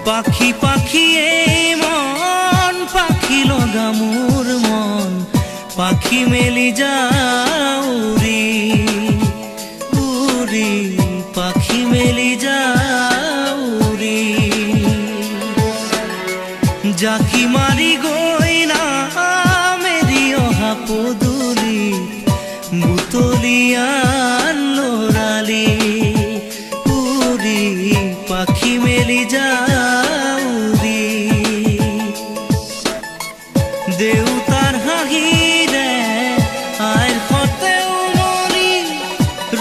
পাখি পাখি এই মন পাখি লগা মোৰ মন পাখি মেলি যাও উৰি উৰি পাখি মেলি যাও উৰি জাকি মাৰি গৈ না মেৰি অহা পদূলি বুটলিয়ান লৰালি উৰি পাখি মেলি যাও উৰি দেউতাৰ হাঁহিৰে আইৰ সতে উমলি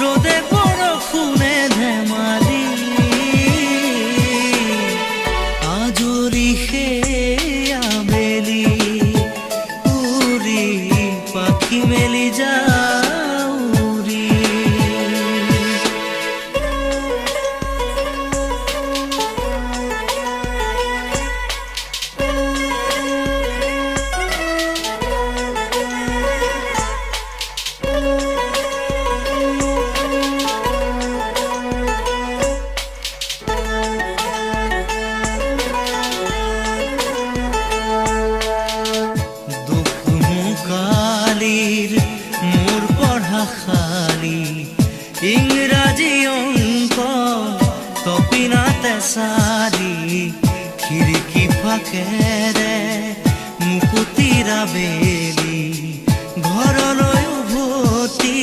ৰ'দে বৰষুণে ধেমালি আজৰি সেই আবেলি উৰি পাখি মেলি যাও উৰি মোৰ পঢ়া খালি ইংৰাজী অংক তপিনাতে চাৰি খিৰিকী ফাকেৰে মুকুতিৰা বেলি ঘৰলৈ উভতি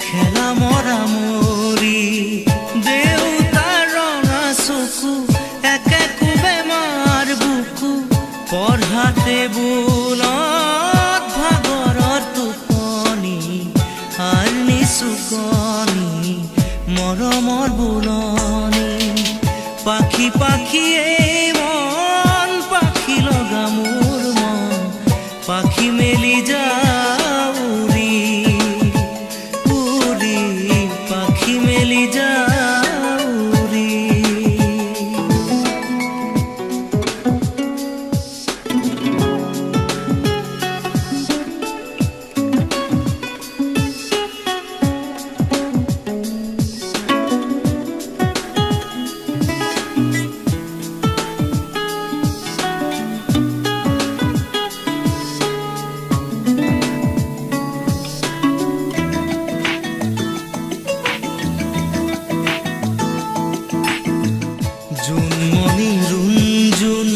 খেলা মৰা মৰি দেউতাৰ ৰঙা চকু একে কোবে মাৰ বুকু পঢ়া টেবুলত ভাগৰৰ টোপনি আৰু নিচুকনি মৰমৰ বুলনি পাখি পাখি এই মন পাখি লগা মোৰ মন পাখি মেলি যাও উৰি উৰি পাখি মেলি যাও উৰি জোনমণি ৰুণজোন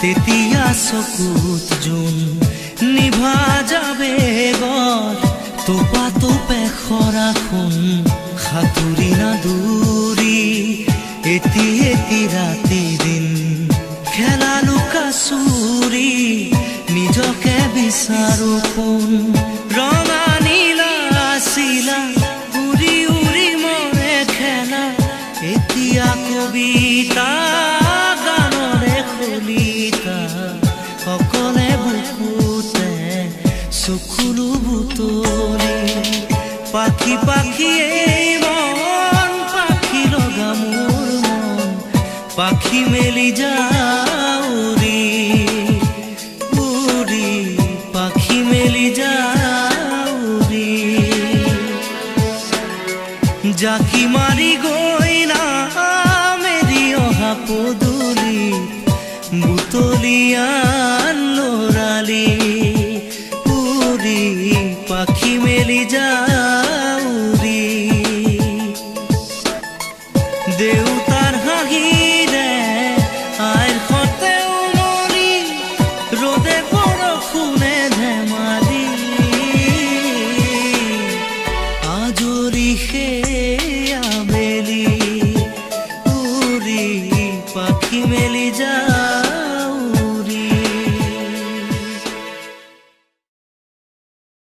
তেতিয়া চকুত জোন নিভা যাবে গৰ তোপা তোপে খৰাখোন সাঁতুৰি না দূৰি এটি এটি ৰাতি দিন খেলা লুকা চুৰি নিজকে বিচাৰো কোন ৰঙা নীলা চিলা উৰি উৰি মৰে খেলা এতিয়া কবিতা গানৰে খলিতা সকলে বুকুতে চকুলো বুটলি পাখি পাখি এই মন পাখি লগা মোৰ মন পাখি মেলি যাও উৰি উৰি পাখি মেলি যাও উৰি জাকি মাৰি গৈ না মেৰি অহা পদূলি বুটলিয়ান লৰালি উৰি পাখি মেলি যাও উৰি দেউতাৰ হাঁহিৰে আইৰ সতে উমলি ৰ'দে বৰষুণে ধেমালি আজৰি সেই আবেলি উৰি পাখি মেলি যাও